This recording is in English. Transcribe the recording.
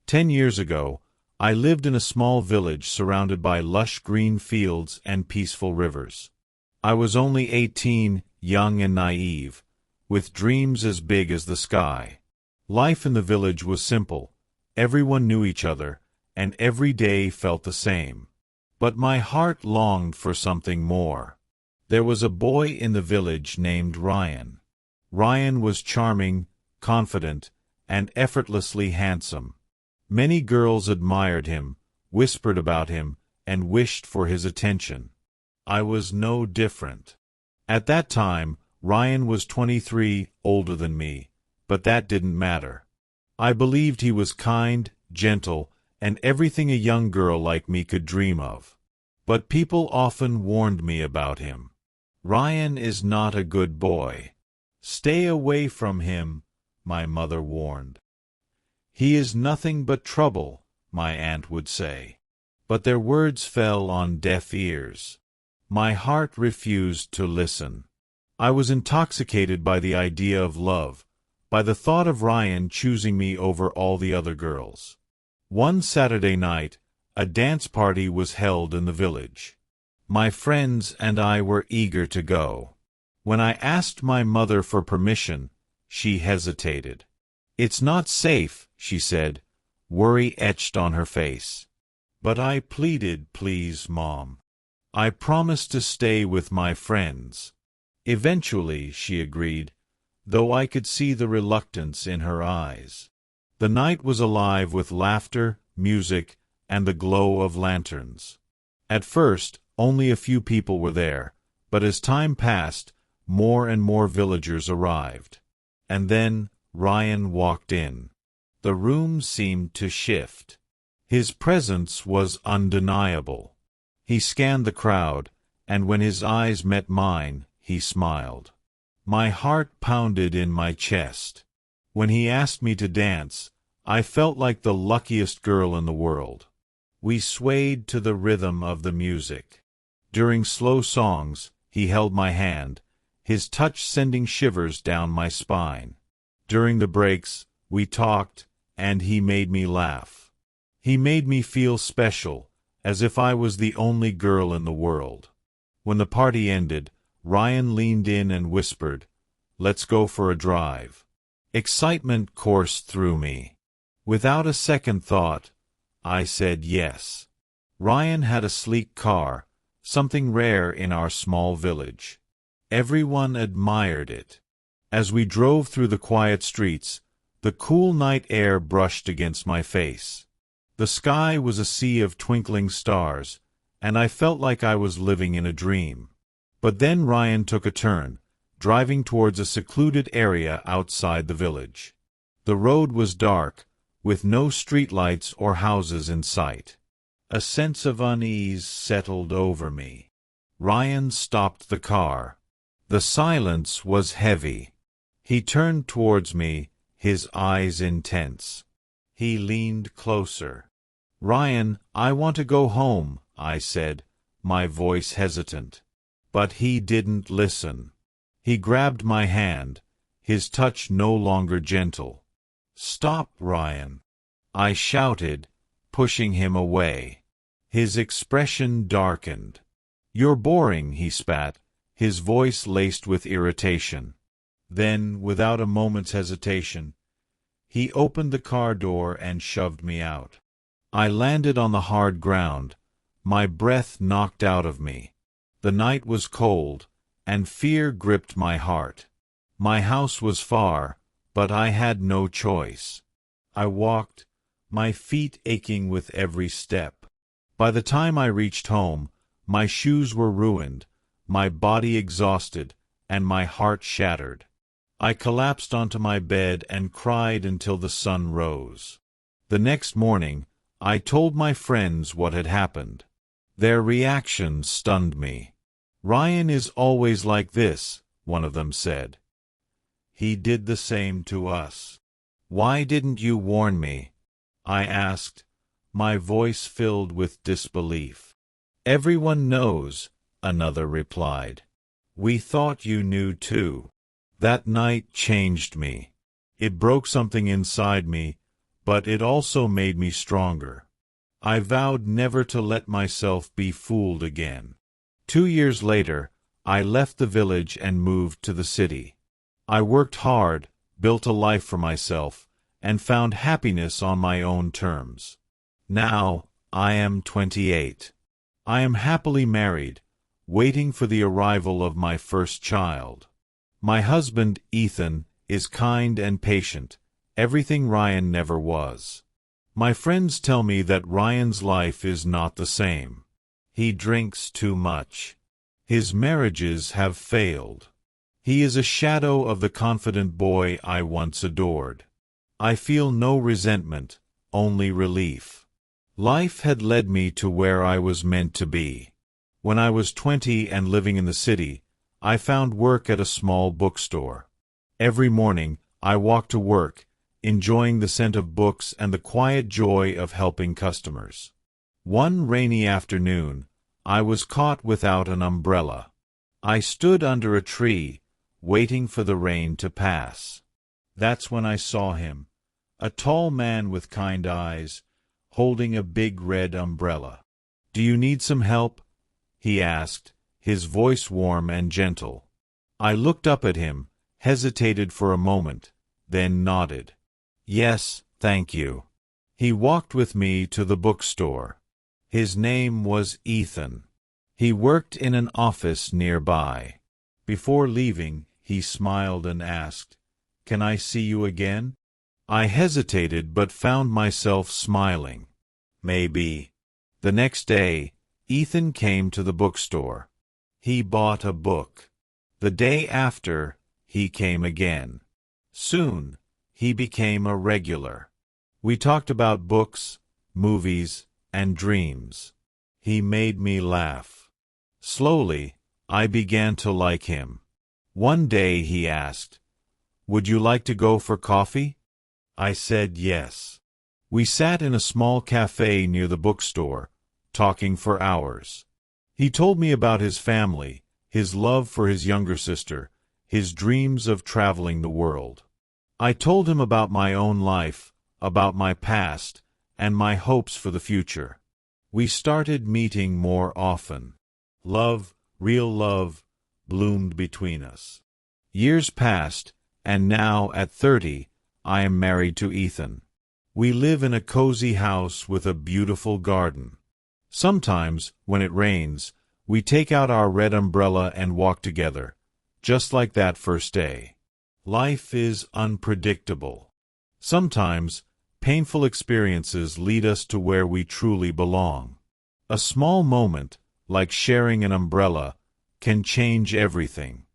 10 years ago, I lived in a small village surrounded by lush green fields and peaceful rivers. I was only 18, young and naive, with dreams as big as the sky. Life in the village was simple. Everyone knew each other, and every day felt the same. But my heart longed for something more. There was a boy in the village named Ryan. Ryan was charming, confident, and effortlessly handsome. Many girls admired him, whispered about him, and wished for his attention. I was no different. At that time, Ryan was 23, older than me, but that didn't matter. I believed he was kind, gentle, and everything a young girl like me could dream of. But people often warned me about him. Ryan is not a good boy. Stay away from him, my mother warned. He is nothing but trouble, my aunt would say. But their words fell on deaf ears. My heart refused to listen. I was intoxicated by the idea of love, by the thought of Ryan choosing me over all the other girls. One Saturday night, a dance party was held in the village. My friends and I were eager to go. When I asked my mother for permission, she hesitated. "It's not safe," she said, worry etched on her face. But I pleaded, "Please, Mom. I promised to stay with my friends." Eventually, she agreed, though I could see the reluctance in her eyes. The night was alive with laughter, music, and the glow of lanterns. At first, only a few people were there, but as time passed, more and more villagers arrived. And then Ryan walked in. The room seemed to shift. His presence was undeniable. He scanned the crowd, and when his eyes met mine, he smiled. My heart pounded in my chest. When he asked me to dance, I felt like the luckiest girl in the world. We swayed to the rhythm of the music. During slow songs, he held my hand, his touch sending shivers down my spine. During the breaks, we talked, and he made me laugh. He made me feel special, as if I was the only girl in the world. When the party ended, Ryan leaned in and whispered, "Let's go for a drive." Excitement coursed through me. Without a second thought, I said yes. Ryan had a sleek car, something rare in our small village. Everyone admired it. As we drove through the quiet streets, the cool night air brushed against my face. The sky was a sea of twinkling stars, and I felt like I was living in a dream. But then Ryan took a turn, driving towards a secluded area outside the village. The road was dark, with no streetlights or houses in sight. A sense of unease settled over me. Ryan stopped the car. The silence was heavy. He turned towards me, his eyes intense. He leaned closer. "Ryan, I want to go home," I said, my voice hesitant. But he didn't listen. He grabbed my hand, his touch no longer gentle. "Stop, Ryan," I shouted, pushing him away. His expression darkened. "You're boring," he spat, his voice laced with irritation. Then, without a moment's hesitation, he opened the car door and shoved me out. I landed on the hard ground, my breath knocked out of me. The night was cold, and fear gripped my heart. My house was far, but I had no choice. I walked, my feet aching with every step. By the time I reached home, my shoes were ruined, my body exhausted, and my heart shattered. I collapsed onto my bed and cried until the sun rose. The next morning, I told my friends what had happened. Their reaction stunned me. "Ryan is always like this," one of them said. "He did the same to us." "Why didn't you warn me?" I asked, my voice filled with disbelief. "Everyone knows," another replied. "We thought you knew too." That night changed me. It broke something inside me, but it also made me stronger. I vowed never to let myself be fooled again. 2 years later, I left the village and moved to the city. I worked hard, built a life for myself, and found happiness on my own terms. Now, I am 28. I am happily married, waiting for the arrival of my first child. My husband, Ethan, is kind and patient, everything Ryan never was. My friends tell me that Ryan's life is not the same. He drinks too much. His marriages have failed. He is a shadow of the confident boy I once adored. I feel no resentment, only relief. Life had led me to where I was meant to be. When I was 20 and living in the city, I found work at a small bookstore. Every morning, I walked to work, enjoying the scent of books and the quiet joy of helping customers. One rainy afternoon, I was caught without an umbrella. I stood under a tree, waiting for the rain to pass. That's when I saw him, a tall man with kind eyes, holding a big red umbrella. "Do you need some help?" he asked, his voice warm and gentle. I looked up at him, hesitated for a moment, then nodded. "Yes, thank you." He walked with me to the bookstore. His name was Ethan. He worked in an office nearby. Before leaving, he smiled and asked, "Can I see you again?" I hesitated but found myself smiling. Maybe. The next day, Ethan came to the bookstore. He bought a book. The day after, he came again. Soon, he became a regular. We talked about books, movies, and dreams. He made me laugh. Slowly, I began to like him. One day he asked, "Would you like to go for coffee?" I said yes. We sat in a small cafe near the bookstore, talking for hours. He told me about his family, his love for his younger sister, his dreams of traveling the world. I told him about my own life, about my past, and my hopes for the future. We started meeting more often. Love, real love, bloomed between us. Years passed, and now, at 30, I am married to Ethan. We live in a cozy house with a beautiful garden. Sometimes, when it rains, we take out our red umbrella and walk together, just like that first day. Life is unpredictable. Sometimes, painful experiences lead us to where we truly belong. A small moment, like sharing an umbrella, can change everything.